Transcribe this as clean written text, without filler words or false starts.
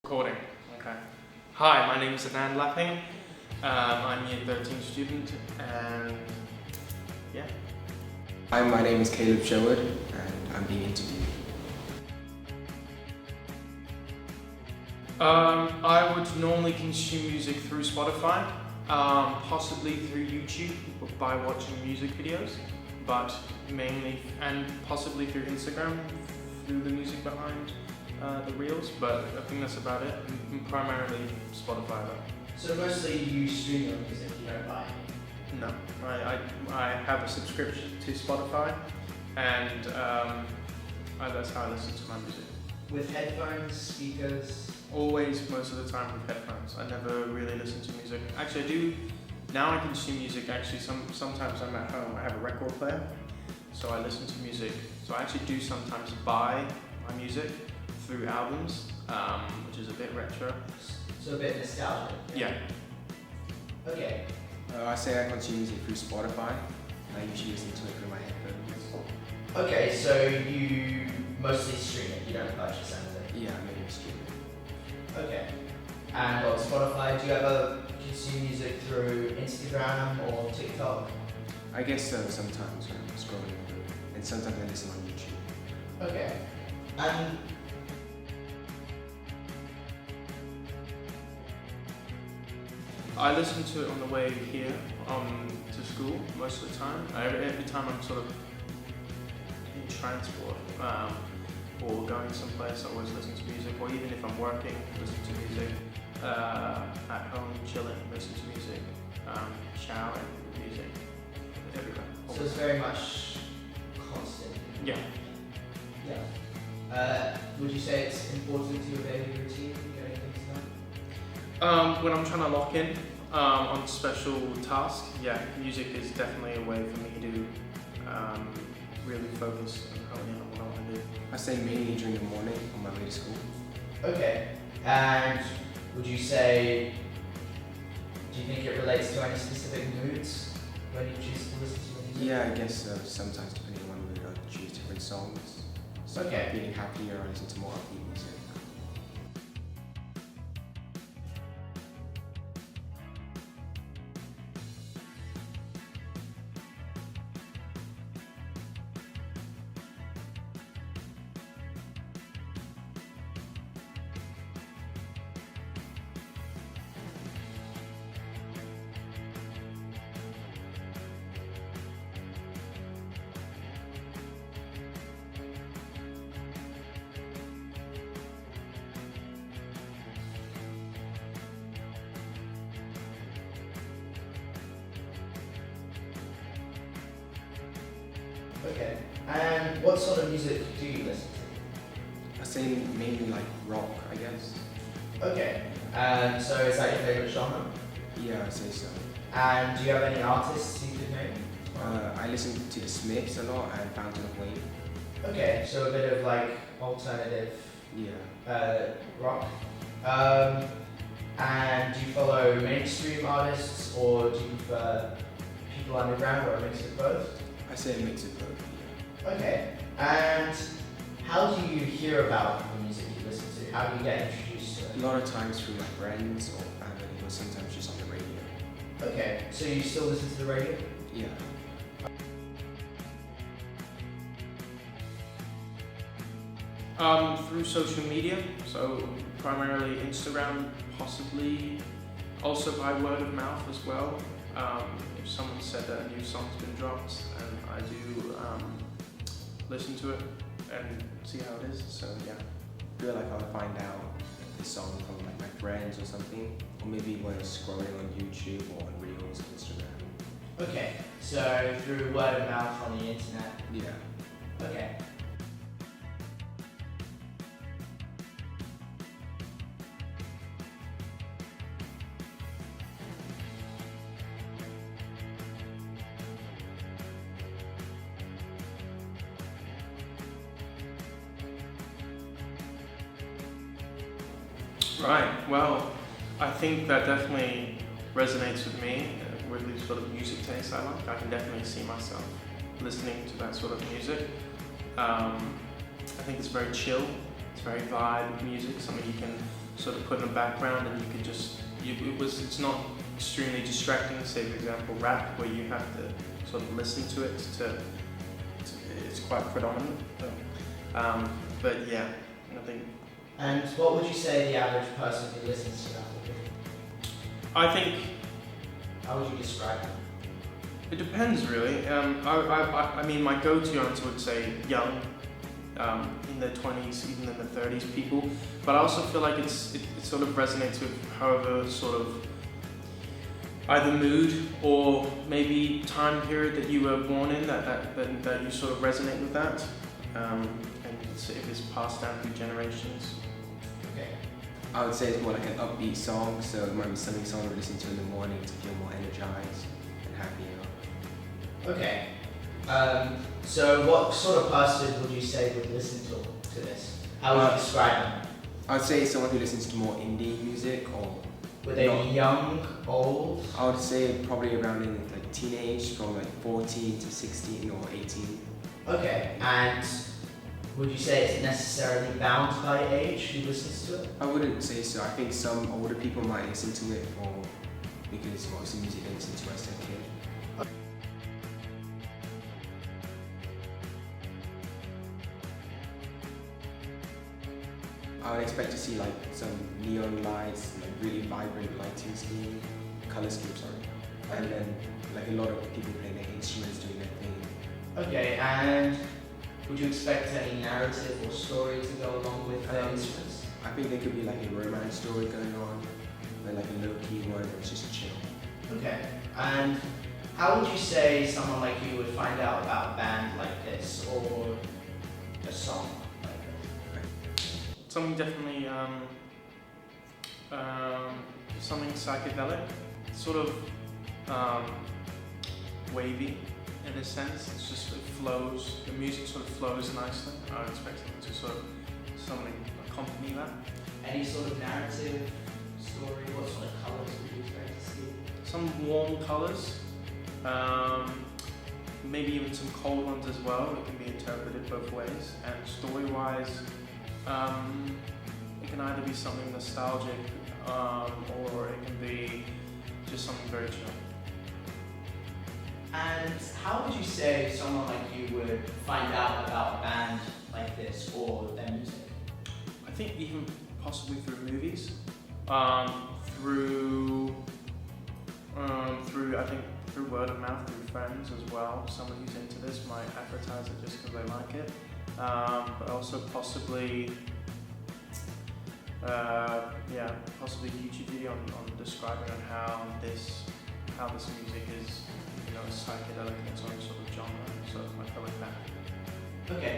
Recording. Okay. Hi, my name is Anand Lapping. I'm a Year 13 student, and yeah. Hi, my name is Caleb Sherwood, and I'm being interviewed. I would normally consume music through Spotify, possibly through YouTube by watching music videos, but mainly and possibly through Instagram, through the music behind the reels. But I think that's about it. Primarily Spotify though. So mostly you stream your music, you don't buy it? No, I have a subscription to Spotify, and that's how I listen to my music. With headphones, speakers? Always, most of the time with headphones. I never really listen to music. Actually, I do. Now I consume music. Actually, sometimes I'm at home. I have a record player, so I listen to music. So I actually do sometimes buy my music through albums, which is a bit retro. So a bit nostalgic? Yeah. Okay. I say I consume music through Spotify, and I usually listen to it through my headphones. Okay, so you mostly stream it, you don't purchase anything? Yeah, maybe stream it. Okay. And on Spotify, do you ever consume music through Instagram or TikTok? I guess so, sometimes when I'm scrolling through, and sometimes I listen on YouTube. Okay. And I listen to it on the way here to school most of the time. Every time I'm sort of in transport or going someplace, I always listen to music. Or even if I'm working, listen to music. At home, chilling, listen to music. Showering, music. Everywhere. so it's very much constant. Yeah. Yeah. Would you say it's important to your daily routine, getting things done? When I'm trying to lock in on special tasks, yeah, music is definitely a way for me to really focus and hone in on what I want to do. I say mainly during the morning on my way to school. Okay. And would you say, do you think it relates to any specific moods when you choose to listen to music? Yeah, I guess so. Sometimes depending on my mood, I choose different songs. So if Okay. I'm feeling happier, I listen to more upbeat music. Okay. And what sort of music do you listen I say mainly like rock, I guess. to? Okay. And so is that your favourite genre? Yeah, I say so. And do you have any artists you could name? I listen to the Smiths a lot and Fountain of Wayne. Okay, so a bit of like alternative Yeah. rock. And do you follow mainstream artists or do you prefer people underground or a mix of both? I say a mix of both. Okay. And how do you hear about the music you listen to? How do you get introduced to A it? lot of times through my friends or family, or sometimes just on the radio. Okay, so you still listen to the radio? Yeah. Through social media, so primarily Instagram, possibly also by word of mouth as well. If someone said that a new song's been dropped, and I do listen to it and see how it is. So yeah. I feel like I'll find out the song from like my friends or something, or maybe when I'm scrolling on YouTube or on Reels on Instagram. Okay, so through word of mouth on the internet. Yeah. Okay. Right. Well, I think that definitely resonates with me, with the sort of music taste I like. I can definitely see myself listening to that sort of music. I think it's very chill, it's very vibe music, something you can sort of put in a background, and you could just it's not extremely distracting. Say for example rap, where you have to sort of listen to it it's quite predominant. But yeah, I think. And what would you say the average person who listens to that would be? I think How would you describe them? it depends really. I mean, my go-to answer would say young, in their 20s, even in their 30s people. But I also feel like it sort of resonates with however sort of either mood or maybe time period that you were born in, that you sort of resonate with that. And if it's passed down through generations. Okay. I would say it's more like an upbeat song, so it might be something someone would listen to in the morning to feel more energized and happier. Okay. So what sort of person would you say would listen to this? How would you describe them? I would say someone who listens to more indie music, or Were they young, old? I would say probably around in like teenage, from like 14 to 16 or 18. Okay. And would you say it's necessarily bound by age who listens to it? I wouldn't say so. I think some older people might listen to it because most of the music they listen to as their kid. I would expect to see like some neon lights, like really vibrant lighting scheme, color scheme, sorry. And then like a lot of people playing their instruments, doing their thing. Okay. And would you expect any narrative or story to go along with the instruments? I think there could be like a romance story going on, or like a low-key one where it's just chill. Okay. And how would you say someone like you would find out about a band like this or a song like this? Something definitely, something psychedelic, sort of wavy in a sense. It's just, it flows, the music sort of flows nicely. I would expect it to sort of something accompany that. Any sort of narrative, story, what sort of colours would you expect to see? Some warm colours, maybe even some cold ones as well. It can be interpreted both ways. And story-wise, it can either be something nostalgic, or it can be just something very chill. And how would you say someone like you would find out about a band like this or their music? I think even possibly through movies, through word of mouth, through friends as well. Someone who's into this might advertise it just because they like it, but also possibly, possibly a YouTube video on describing on how this music is, psychedelic in its own sort of genre. So I feel like that. Okay.